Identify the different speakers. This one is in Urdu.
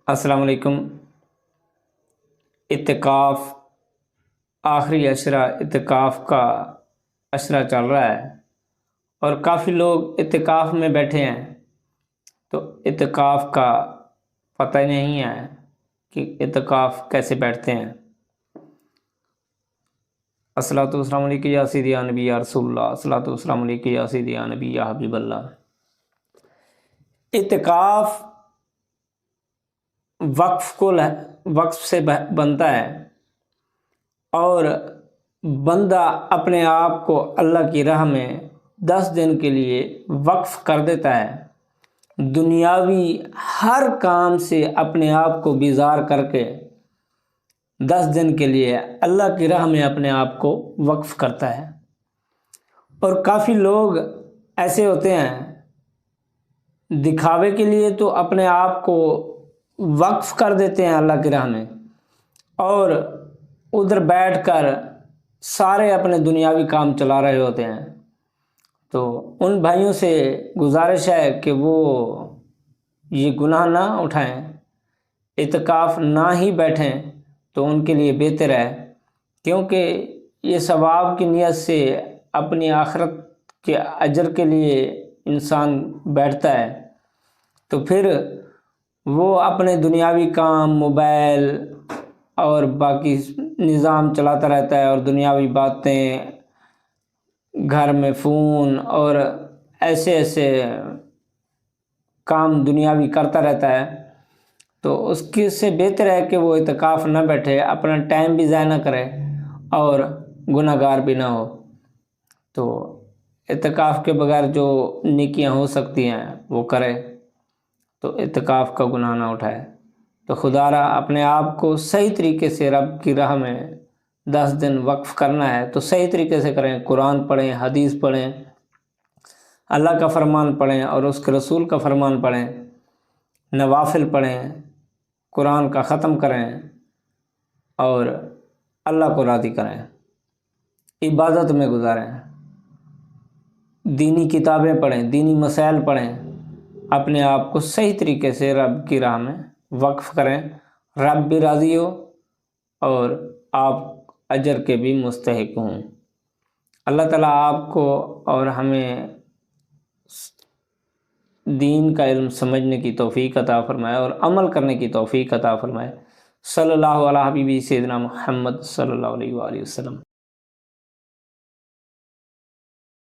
Speaker 1: السلام علیکم۔ اعتکاف آخری عشرہ اعتکاف کا عشرہ چل رہا ہے اور کافی لوگ اعتکاف میں بیٹھے ہیں، تو اعتکاف کا پتہ ہی نہیں ہے کہ اعتکاف کیسے بیٹھتے ہیں۔ الصلاۃ والسلام علیکہ یا سیدی یا نبی یا رسول اللہ، الصلاۃ والسلام علیکہ یا سیدی یا نبی یا حبیب اللہ۔ اعتکاف وقف سے بنتا ہے اور بندہ اپنے آپ کو اللہ کی راہ میں 10 دن کے لیے وقف کر دیتا ہے، دنیاوی ہر کام سے اپنے آپ کو بیزار کر کے 10 دن کے لیے اللہ کی راہ میں اپنے آپ کو وقف کرتا ہے۔ اور کافی لوگ ایسے ہوتے ہیں، دکھاوے کے لیے تو اپنے آپ کو وقف کر دیتے ہیں اللہ کی راہ میں، اور ادھر بیٹھ کر سارے اپنے دنیاوی کام چلا رہے ہوتے ہیں۔ تو ان بھائیوں سے گزارش ہے کہ وہ یہ گناہ نہ اٹھائیں، اعتکاف نہ ہی بیٹھیں تو ان کے لیے بہتر ہے، کیونکہ یہ ثواب کی نیت سے اپنی آخرت کے اجر کے لیے انسان بیٹھتا ہے، تو پھر وہ اپنے دنیاوی کام، موبائل اور باقی نظام چلاتا رہتا ہے، اور دنیاوی باتیں، گھر میں فون اور ایسے کام دنیاوی کرتا رہتا ہے۔ تو اس کے سے بہتر ہے کہ وہ اعتکاف نہ بیٹھے، اپنا ٹائم بھی ضائع نہ کرے اور گناہ گار بھی نہ ہو۔ تو اعتکاف کے بغیر جو نیکیاں ہو سکتی ہیں وہ کرے، تو اعتکاف کا گناہ نہ اٹھائے۔ تو خدا را اپنے آپ کو صحیح طریقے سے رب کی راہ میں 10 دن وقف کرنا ہے تو صحیح طریقے سے کریں، قرآن پڑھیں، حدیث پڑھیں، اللہ کا فرمان پڑھیں اور اس کے رسول کا فرمان پڑھیں، نوافل پڑھیں، قرآن کا ختم کریں اور اللہ کو راضی کریں، عبادت میں گزاریں، دینی کتابیں پڑھیں، دینی مسائل پڑھیں، اپنے آپ کو صحیح طریقے سے رب کی راہ میں وقف کریں، رب بھی راضی ہو اور آپ اجر کے بھی مستحق ہوں۔ اللہ تعالیٰ آپ کو اور ہمیں دین کا علم سمجھنے کی توفیق عطا فرمائے اور عمل کرنے کی توفیق عطا فرمائے۔ صلی اللہ علیہ حبیبی سیدنا محمد صلی اللہ علیہ وآلہ وسلم۔